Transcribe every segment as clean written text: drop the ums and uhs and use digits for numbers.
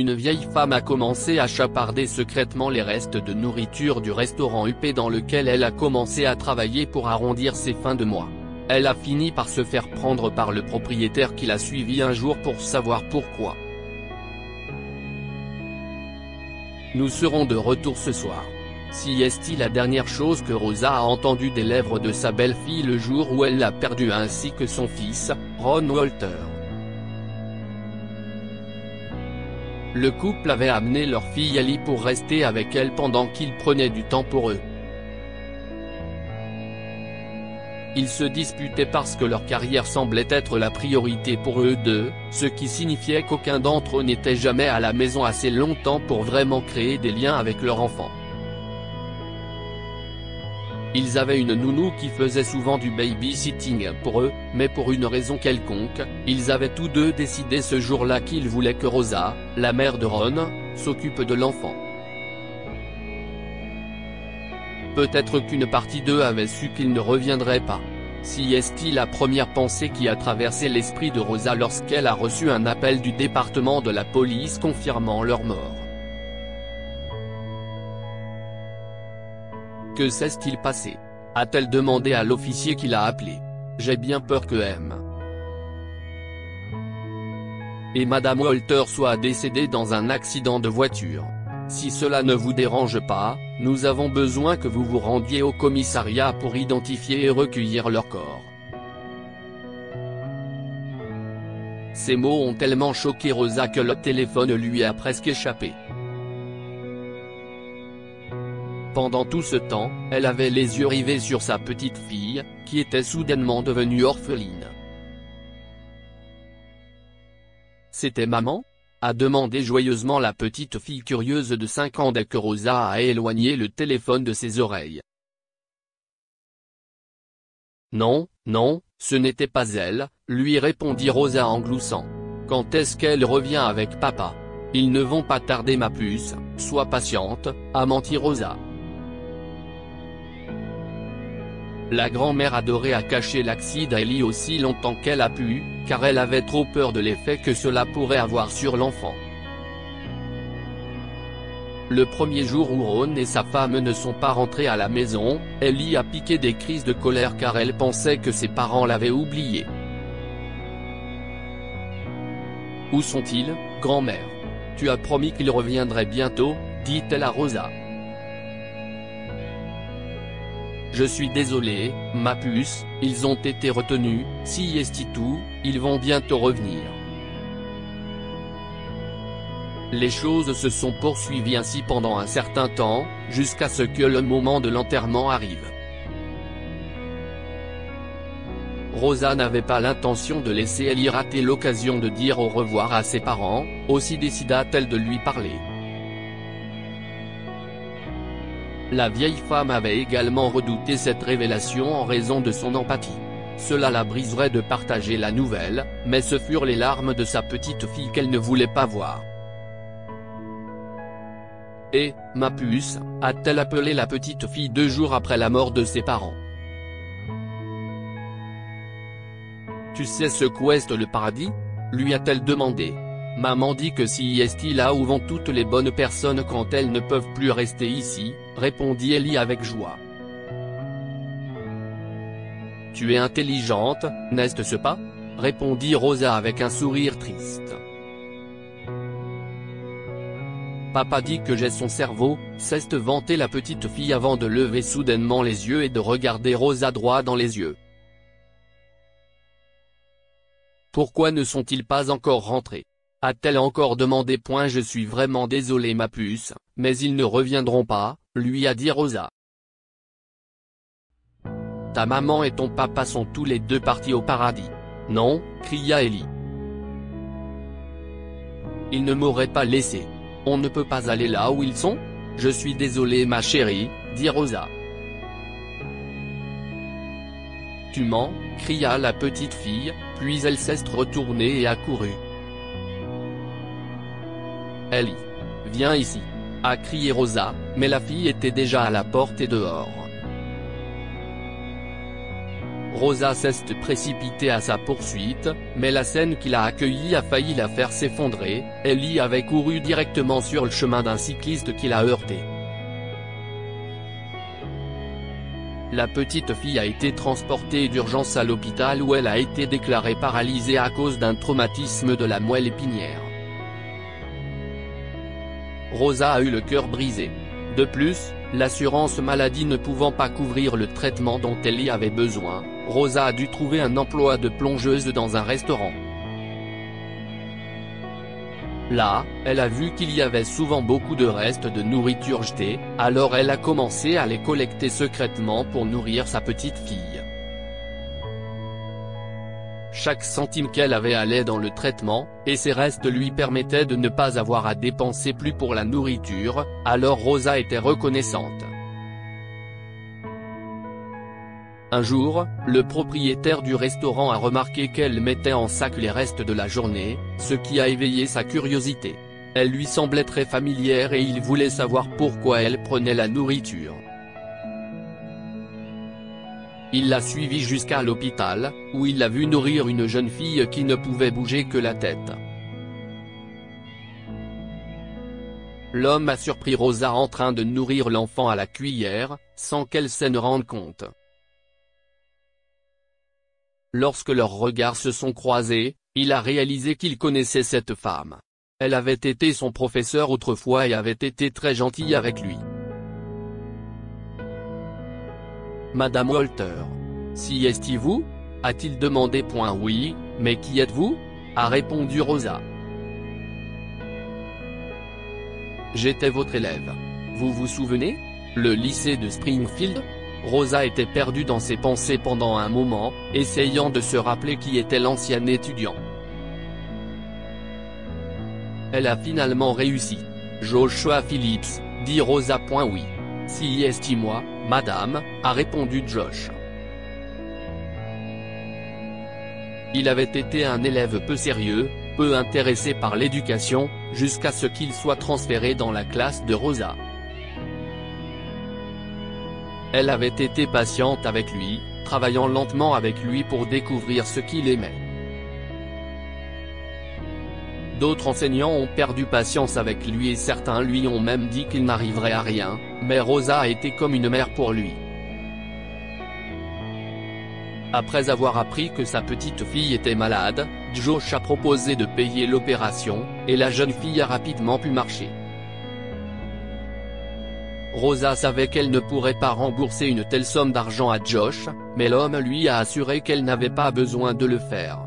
une vieille femme a commencé à chaparder secrètement les restes de nourriture du restaurant huppé dans lequel elle a commencé à travailler pour arrondir ses fins de mois. Elle a fini par se faire prendre par le propriétaire qui l'a suivi un jour pour savoir pourquoi. Nous serons de retour ce soir. Si est-il la dernière chose que Rosa a entendue des lèvres de sa belle-fille le jour où elle l'a perdue ainsi que son fils, Ron Walter. Le couple avait amené leur fille Ellie pour rester avec elle pendant qu'ils prenaient du temps pour eux. Ils se disputaient parce que leur carrière semblait être la priorité pour eux deux, ce qui signifiait qu'aucun d'entre eux n'était jamais à la maison assez longtemps pour vraiment créer des liens avec leur enfant. Ils avaient une nounou qui faisait souvent du babysitting pour eux, mais pour une raison quelconque, ils avaient tous deux décidé ce jour-là qu'ils voulaient que Rosa, la mère de Ron, s'occupe de l'enfant. Peut-être qu'une partie d'eux avait su qu'ils ne reviendraient pas. Si est-il la première pensée qui a traversé l'esprit de Rosa lorsqu'elle a reçu un appel du département de la police confirmant leur mort. Que s'est-il passé? A-t-elle demandé à l'officier qui l'a appelé. J'ai bien peur que M. et Madame Walter soient décédées dans un accident de voiture. Si cela ne vous dérange pas, nous avons besoin que vous vous rendiez au commissariat pour identifier et recueillir leur corps. Ces mots ont tellement choqué Rosa que le téléphone lui a presque échappé. Pendant tout ce temps, elle avait les yeux rivés sur sa petite fille, qui était soudainement devenue orpheline. C'était maman ? A demandé joyeusement la petite fille curieuse de 5 ans dès que Rosa a éloigné le téléphone de ses oreilles. Non, non, ce n'était pas elle, lui répondit Rosa en gloussant. Quand est-ce qu'elle revient avec papa? Ils ne vont pas tarder ma puce, sois patiente, a menti Rosa. La grand-mère adorée a caché l'accident à Ellie aussi longtemps qu'elle a pu, car elle avait trop peur de l'effet que cela pourrait avoir sur l'enfant. Le premier jour où Ron et sa femme ne sont pas rentrés à la maison, Ellie a piqué des crises de colère car elle pensait que ses parents l'avaient oubliée. Où sont-ils, grand-mère? Tu as promis qu'ils reviendraient bientôt, dit-elle à Rosa. Je suis désolée, ma puce, ils ont été retenus, si est tout, ils vont bientôt revenir. Les choses se sont poursuivies ainsi pendant un certain temps, jusqu'à ce que le moment de l'enterrement arrive. Rosa n'avait pas l'intention de laisser Ellie rater l'occasion de dire au revoir à ses parents, aussi décida-t-elle de lui parler. La vieille femme avait également redouté cette révélation en raison de son empathie. Cela la briserait de partager la nouvelle, mais ce furent les larmes de sa petite fille qu'elle ne voulait pas voir. Et, ma puce, a-t-elle appelé la petite fille 2 jours après la mort de ses parents. Tu sais ce qu'est le paradis? Lui a-t-elle demandé. Maman dit que si est là où vont toutes les bonnes personnes quand elles ne peuvent plus rester ici, répondit Ellie avec joie. Tu es intelligente, n'est-ce pas? Répondit Rosa avec un sourire triste. Papa dit que j'ai son cerveau, s'est vanté la petite fille avant de lever soudainement les yeux et de regarder Rosa droit dans les yeux. Pourquoi ne sont-ils pas encore rentrés? A-t-elle encore demandé. Je suis vraiment désolée ma puce, mais ils ne reviendront pas, lui a dit Rosa. Ta maman et ton papa sont tous les deux partis au paradis. Non, cria Ellie. Ils ne m'auraient pas laissé. On ne peut pas aller là où ils sont? Je suis désolée ma chérie, dit Rosa. Tu mens, cria la petite fille, puis elle s'est retournée et a couru. Ellie, viens ici, a crié Rosa, mais la fille était déjà à la porte et dehors. Rosa s'est précipitée à sa poursuite, mais la scène qui l'a accueillie a failli la faire s'effondrer. Ellie avait couru directement sur le chemin d'un cycliste qui l'a heurté. La petite fille a été transportée d'urgence à l'hôpital où elle a été déclarée paralysée à cause d'un traumatisme de la moelle épinière. Rosa a eu le cœur brisé. De plus, l'assurance maladie ne pouvant pas couvrir le traitement dont elle y avait besoin, Rosa a dû trouver un emploi de plongeuse dans un restaurant. Là, elle a vu qu'il y avait souvent beaucoup de restes de nourriture jetés, alors elle a commencé à les collecter secrètement pour nourrir sa petite fille. Chaque centime qu'elle avait allait dans le traitement, et ces restes lui permettaient de ne pas avoir à dépenser plus pour la nourriture, alors Rosa était reconnaissante. Un jour, le propriétaire du restaurant a remarqué qu'elle mettait en sac les restes de la journée, ce qui a éveillé sa curiosité. Elle lui semblait très familière et il voulait savoir pourquoi elle prenait la nourriture. Il l'a suivie jusqu'à l'hôpital, où il l'a vue nourrir une jeune fille qui ne pouvait bouger que la tête. L'homme a surpris Rosa en train de nourrir l'enfant à la cuillère, sans qu'elle s'en rende compte. Lorsque leurs regards se sont croisés, il a réalisé qu'il connaissait cette femme. Elle avait été son professeur autrefois et avait été très gentille avec lui. Madame Walter. Si est-vous ? A-t-il demandé. Oui, mais qui êtes-vous ? A répondu Rosa. J'étais votre élève. Vous vous souvenez ? Le lycée de Springfield ? Rosa était perdue dans ses pensées pendant un moment, essayant de se rappeler qui était l'ancien étudiant. Elle a finalement réussi. Joshua Phillips, dit Rosa. Oui. Si est-moi, madame, a répondu Josh. Il avait été un élève peu sérieux, peu intéressé par l'éducation, jusqu'à ce qu'il soit transféré dans la classe de Rosa. Elle avait été patiente avec lui, travaillant lentement avec lui pour découvrir ce qu'il aimait. D'autres enseignants ont perdu patience avec lui et certains lui ont même dit qu'il n'arriverait à rien, mais Rosa a été comme une mère pour lui. Après avoir appris que sa petite fille était malade, Josh a proposé de payer l'opération, et la jeune fille a rapidement pu marcher. Rosa savait qu'elle ne pourrait pas rembourser une telle somme d'argent à Josh, mais l'homme lui a assuré qu'elle n'avait pas besoin de le faire.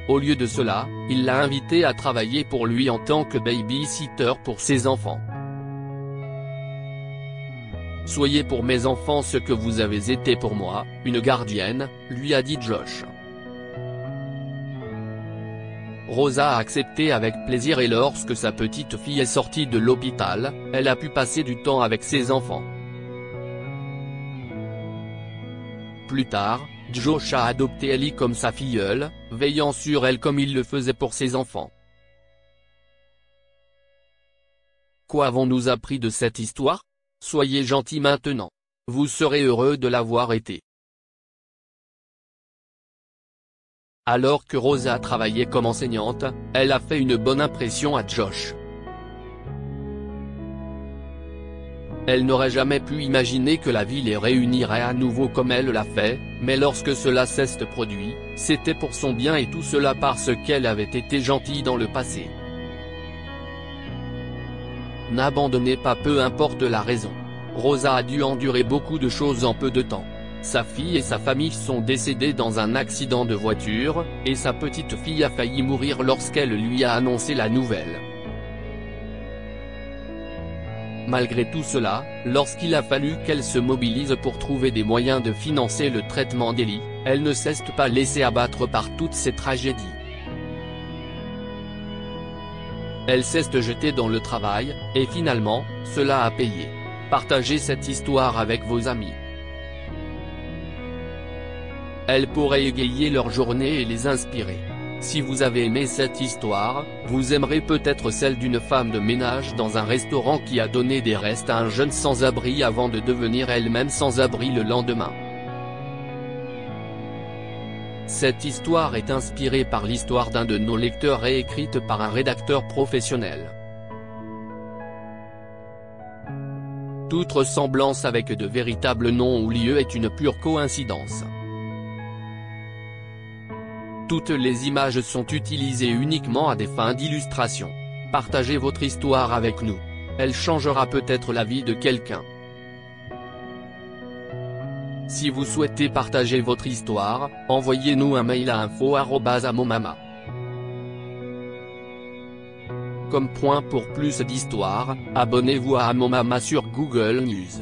Au lieu de cela, il l'a invitée à travailler pour lui en tant que baby-sitter pour ses enfants. « Soyez pour mes enfants ce que vous avez été pour moi, une gardienne », lui a dit Josh. Rosa a accepté avec plaisir et lorsque sa petite fille est sortie de l'hôpital, elle a pu passer du temps avec ses enfants. Plus tard, Josh a adopté Ellie comme sa filleule, veillant sur elle comme il le faisait pour ses enfants. Quoi avons-nous appris de cette histoire ? Soyez gentils maintenant. Vous serez heureux de l'avoir été. Alors que Rosa travaillait comme enseignante, elle a fait une bonne impression à Josh. Elle n'aurait jamais pu imaginer que la vie les réunirait à nouveau comme elle l'a fait, mais lorsque cela s'est produit, c'était pour son bien et tout cela parce qu'elle avait été gentille dans le passé. N'abandonnez pas peu importe la raison. Rosa a dû endurer beaucoup de choses en peu de temps. Sa fille et sa famille sont décédées dans un accident de voiture, et sa petite fille a failli mourir lorsqu'elle lui a annoncé la nouvelle. Malgré tout cela, lorsqu'il a fallu qu'elle se mobilise pour trouver des moyens de financer le traitement d'Ellie, elle ne s'est pas laissée abattre par toutes ces tragédies. Elle s'est jetée dans le travail, et finalement, cela a payé. Partagez cette histoire avec vos amis. Elle pourrait égayer leur journée et les inspirer. Si vous avez aimé cette histoire, vous aimerez peut-être celle d'une femme de ménage dans un restaurant qui a donné des restes à un jeune sans-abri avant de devenir elle-même sans-abri le lendemain. Cette histoire est inspirée par l'histoire d'un de nos lecteurs et écrite par un rédacteur professionnel. Toute ressemblance avec de véritables noms ou lieux est une pure coïncidence. Toutes les images sont utilisées uniquement à des fins d'illustration. Partagez votre histoire avec nous. Elle changera peut-être la vie de quelqu'un. Si vous souhaitez partager votre histoire, envoyez-nous un mail à info@amomama. Comme point pour plus d'histoires, abonnez-vous à Amomama sur Google News.